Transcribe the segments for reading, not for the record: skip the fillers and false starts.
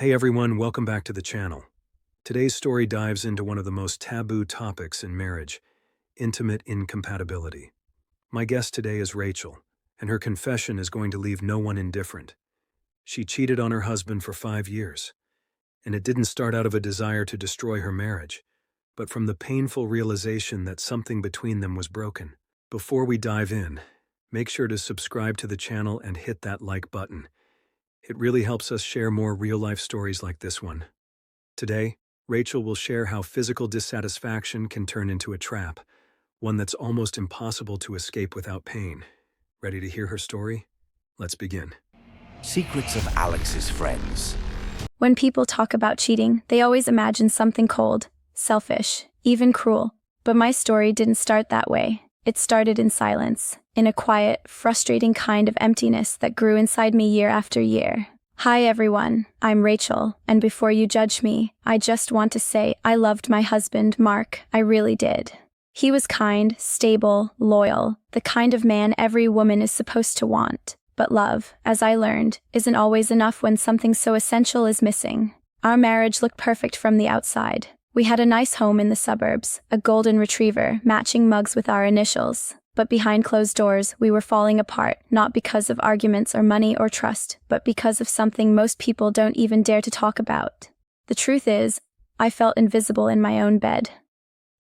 Hey everyone, welcome back to the channel. Today's story dives into one of the most taboo topics in marriage, intimate incompatibility. My guest today is Rachel, and her confession is going to leave no one indifferent. She cheated on her husband for 5 years, and it didn't start out of a desire to destroy her marriage, but from the painful realization that something between them was broken. Before we dive in, make sure to subscribe to the channel and hit that like button. It really helps us share more real-life stories like this one. Today, Rachel will share how physical dissatisfaction can turn into a trap, one that's almost impossible to escape without pain. Ready to hear her story? Let's begin. Secrets of Alex's friends. When people talk about cheating, they always imagine something cold, selfish, even cruel. But my story didn't start that way. It started in silence, in a quiet, frustrating kind of emptiness that grew inside me year after year. Hi everyone, I'm Rachel, and before you judge me, I just want to say I loved my husband, Mark, I really did. He was kind, stable, loyal, the kind of man every woman is supposed to want. But love, as I learned, isn't always enough when something so essential is missing. Our marriage looked perfect from the outside. We had a nice home in the suburbs, a golden retriever, matching mugs with our initials. But behind closed doors, we were falling apart, not because of arguments or money or trust, but because of something most people don't even dare to talk about. The truth is, I felt invisible in my own bed.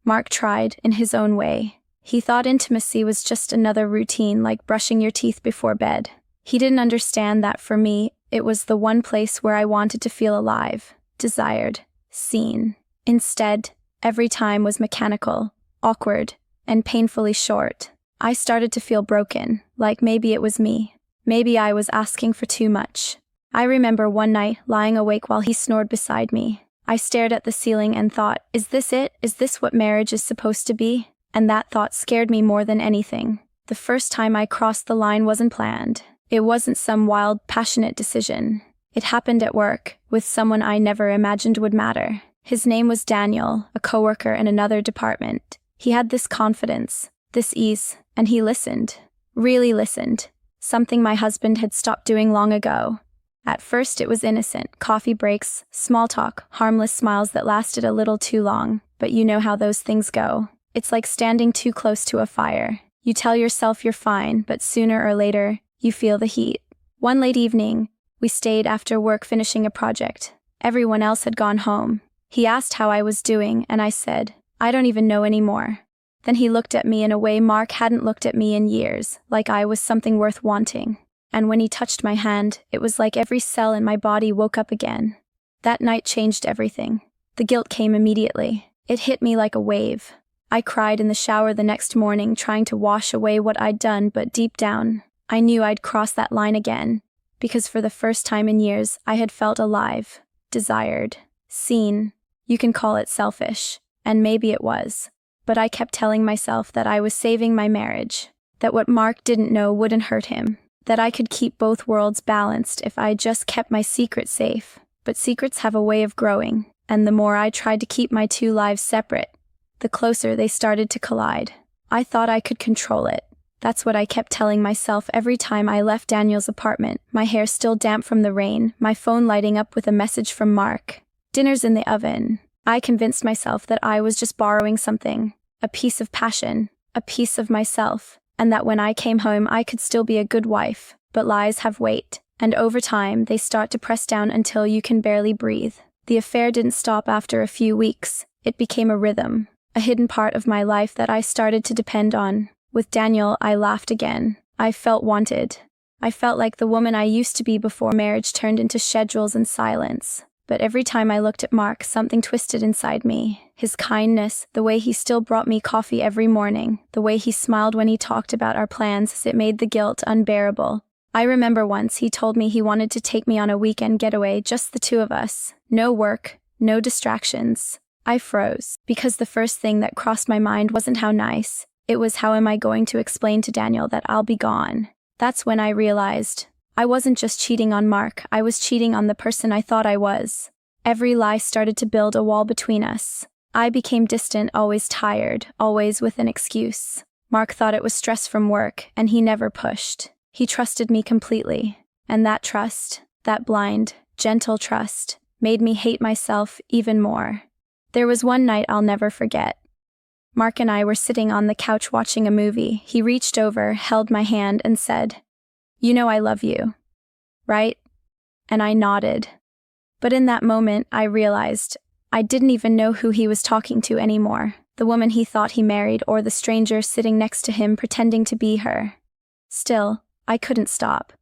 Mark tried, in his own way. He thought intimacy was just another routine like brushing your teeth before bed. He didn't understand that for me, it was the one place where I wanted to feel alive, desired, seen. Instead, every time was mechanical, awkward, and painfully short. I started to feel broken, like maybe it was me. Maybe I was asking for too much. I remember one night lying awake while he snored beside me. I stared at the ceiling and thought, is this it? Is this what marriage is supposed to be? And that thought scared me more than anything. The first time I crossed the line wasn't planned. It wasn't some wild, passionate decision. It happened at work, with someone I never imagined would matter. His name was Daniel, a coworker in another department. He had this confidence, this ease, and he listened. Really listened. Something my husband had stopped doing long ago. At first it was innocent, coffee breaks, small talk, harmless smiles that lasted a little too long. But you know how those things go. It's like standing too close to a fire. You tell yourself you're fine, but sooner or later, you feel the heat. One late evening, we stayed after work finishing a project. Everyone else had gone home. He asked how I was doing, and I said, I don't even know anymore. Then he looked at me in a way Mark hadn't looked at me in years, like I was something worth wanting. And when he touched my hand, it was like every cell in my body woke up again. That night changed everything. The guilt came immediately. It hit me like a wave. I cried in the shower the next morning, trying to wash away what I'd done, but deep down, I knew I'd cross that line again. Because for the first time in years, I had felt alive, desired, seen. You can call it selfish, and maybe it was. But I kept telling myself that I was saving my marriage, that what Mark didn't know wouldn't hurt him, that I could keep both worlds balanced if I just kept my secret safe. But secrets have a way of growing, and the more I tried to keep my two lives separate, the closer they started to collide. I thought I could control it. That's what I kept telling myself every time I left Daniel's apartment, my hair still damp from the rain, my phone lighting up with a message from Mark. Dinner's in the oven. I convinced myself that I was just borrowing something, a piece of passion, a piece of myself, and that when I came home I could still be a good wife. But lies have weight, and over time they start to press down until you can barely breathe. The affair didn't stop after a few weeks. It became a rhythm, a hidden part of my life that I started to depend on. With Daniel, I laughed again. I felt wanted. I felt like the woman I used to be before marriage turned into schedules and silence. But every time I looked at Mark, something twisted inside me. His kindness, the way he still brought me coffee every morning, the way he smiled when he talked about our plans, it made the guilt unbearable. I remember once he told me he wanted to take me on a weekend getaway, just the two of us. No work, no distractions. I froze, because the first thing that crossed my mind wasn't how nice. It was how am I going to explain to Daniel that I'll be gone. That's when I realized I wasn't just cheating on Mark, I was cheating on the person I thought I was. Every lie started to build a wall between us. I became distant, always tired, always with an excuse. Mark thought it was stress from work, and he never pushed. He trusted me completely. And that trust, that blind, gentle trust, made me hate myself even more. There was one night I'll never forget. Mark and I were sitting on the couch watching a movie. He reached over, held my hand, and said, "You know I love you, right?" And I nodded. But in that moment, I realized I didn't even know who he was talking to anymore. The woman he thought he married, or the stranger sitting next to him pretending to be her. Still, I couldn't stop.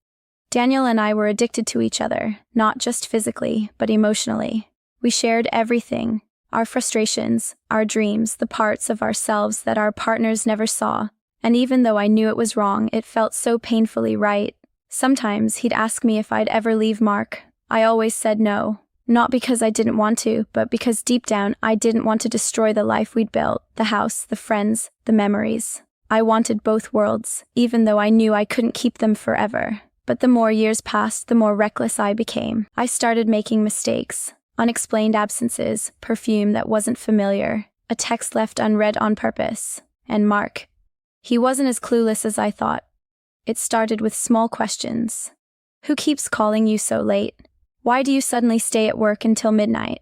Daniel and I were addicted to each other, not just physically, but emotionally. We shared everything, our frustrations, our dreams, the parts of ourselves that our partners never saw. And even though I knew it was wrong, it felt so painfully right. Sometimes he'd ask me if I'd ever leave Mark. I always said no. Not because I didn't want to, but because deep down I didn't want to destroy the life we'd built, the house, the friends, the memories. I wanted both worlds, even though I knew I couldn't keep them forever. But the more years passed, the more reckless I became. I started making mistakes, unexplained absences, perfume that wasn't familiar, a text left unread on purpose. And Mark, he wasn't as clueless as I thought. It started with small questions. Who keeps calling you so late? Why do you suddenly stay at work until midnight?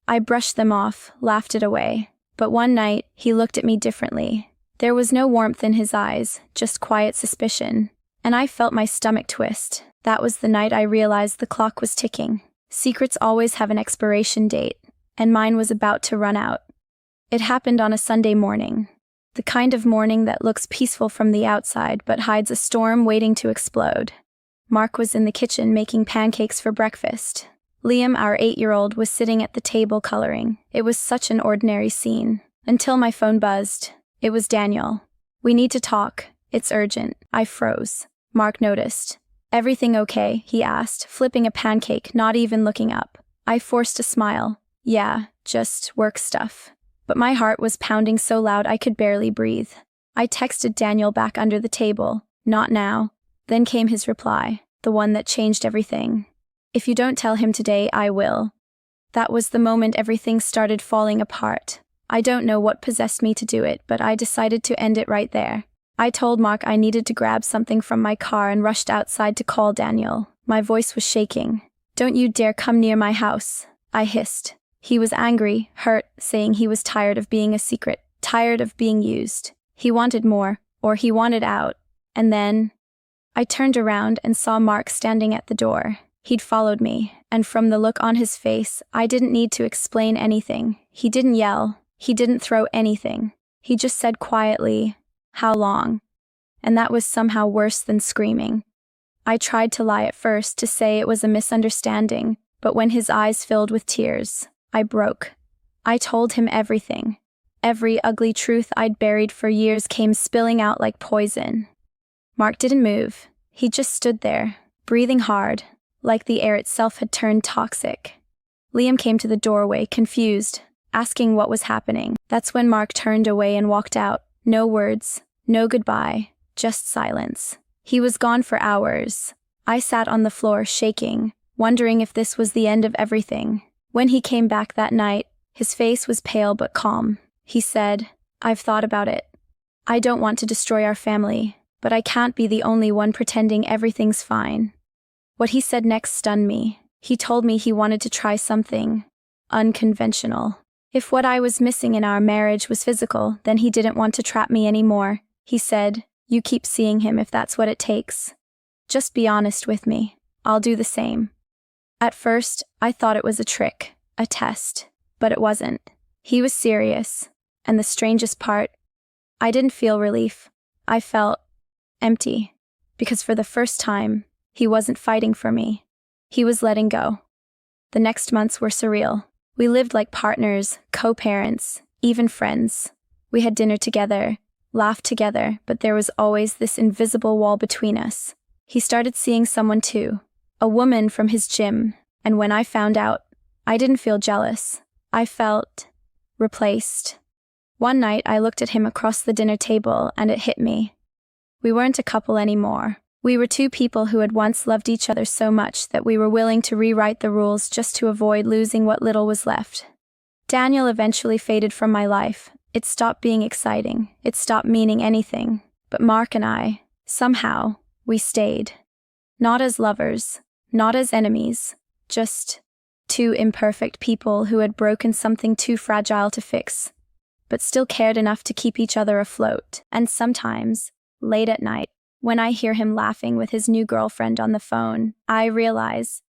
I brushed them off, laughed it away. But one night, he looked at me differently. There was no warmth in his eyes, just quiet suspicion. And I felt my stomach twist. That was the night I realized the clock was ticking. Secrets always have an expiration date, and mine was about to run out. It happened on a Sunday morning. The kind of morning that looks peaceful from the outside but hides a storm waiting to explode. Mark was in the kitchen making pancakes for breakfast. Liam, our 8-year-old, was sitting at the table coloring. It was such an ordinary scene. Until my phone buzzed. It was Daniel. "We need to talk. It's urgent." I froze. Mark noticed. "Everything okay?" he asked, flipping a pancake, not even looking up. I forced a smile. "Yeah, just work stuff." But my heart was pounding so loud I could barely breathe. I texted Daniel back under the table. "Not now." Then came his reply, the one that changed everything. "If you don't tell him today, I will." That was the moment everything started falling apart. I don't know what possessed me to do it, but I decided to end it right there. I told Mark I needed to grab something from my car and rushed outside to call Daniel. My voice was shaking. "Don't you dare come near my house," I hissed. He was angry, hurt, saying he was tired of being a secret, tired of being used. He wanted more, or he wanted out. And then I turned around and saw Mark standing at the door. He'd followed me, and from the look on his face, I didn't need to explain anything. He didn't yell. He didn't throw anything. He just said quietly, "How long?" And that was somehow worse than screaming. I tried to lie at first, to say it was a misunderstanding, but when his eyes filled with tears, I broke. I told him everything. Every ugly truth I'd buried for years came spilling out like poison. Mark didn't move. He just stood there, breathing hard, like the air itself had turned toxic. Liam came to the doorway, confused, asking what was happening. That's when Mark turned away and walked out. No words, no goodbye, just silence. He was gone for hours. I sat on the floor, shaking, wondering if this was the end of everything. When he came back that night, his face was pale but calm. He said, "I've thought about it. I don't want to destroy our family, but I can't be the only one pretending everything's fine." What he said next stunned me. He told me he wanted to try something unconventional. If what I was missing in our marriage was physical, then he didn't want to trap me anymore. He said, "You keep seeing him if that's what it takes. Just be honest with me. I'll do the same." At first, I thought it was a trick, a test, but it wasn't. He was serious, and the strangest part, I didn't feel relief. I felt empty, because for the first time, he wasn't fighting for me. He was letting go. The next months were surreal. We lived like partners, co-parents, even friends. We had dinner together, laughed together, but there was always this invisible wall between us. He started seeing someone too, a woman from his gym, and when I found out, I didn't feel jealous. I felt replaced. One night, I looked at him across the dinner table, and it hit me. We weren't a couple anymore. We were two people who had once loved each other so much that we were willing to rewrite the rules just to avoid losing what little was left. Daniel eventually faded from my life. It stopped being exciting. It stopped meaning anything. But Mark and I, somehow, we stayed. Not as lovers, not as enemies, just Two imperfect people who had broken something too fragile to fix, but still cared enough to keep each other afloat. And sometimes, late at night, when I hear him laughing with his new girlfriend on the phone, I realize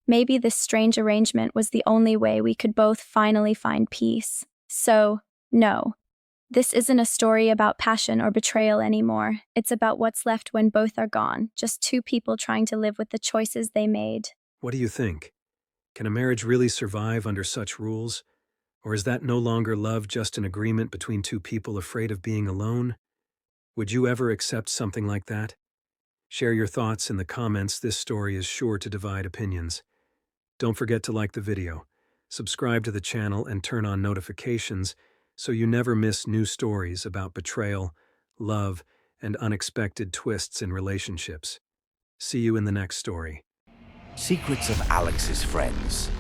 maybe this strange arrangement was the only way we could both finally find peace. So, no, this isn't a story about passion or betrayal anymore. It's about what's left when both are gone, just two people trying to live with the choices they made. What do you think? Can a marriage really survive under such rules? Or is that no longer love, just an agreement between two people afraid of being alone? Would you ever accept something like that? Share your thoughts in the comments. This story is sure to divide opinions. Don't forget to like the video, subscribe to the channel, and turn on notifications so you never miss new stories about betrayal, love, and unexpected twists in relationships. See you in the next story. Secrets of Alex's Friends.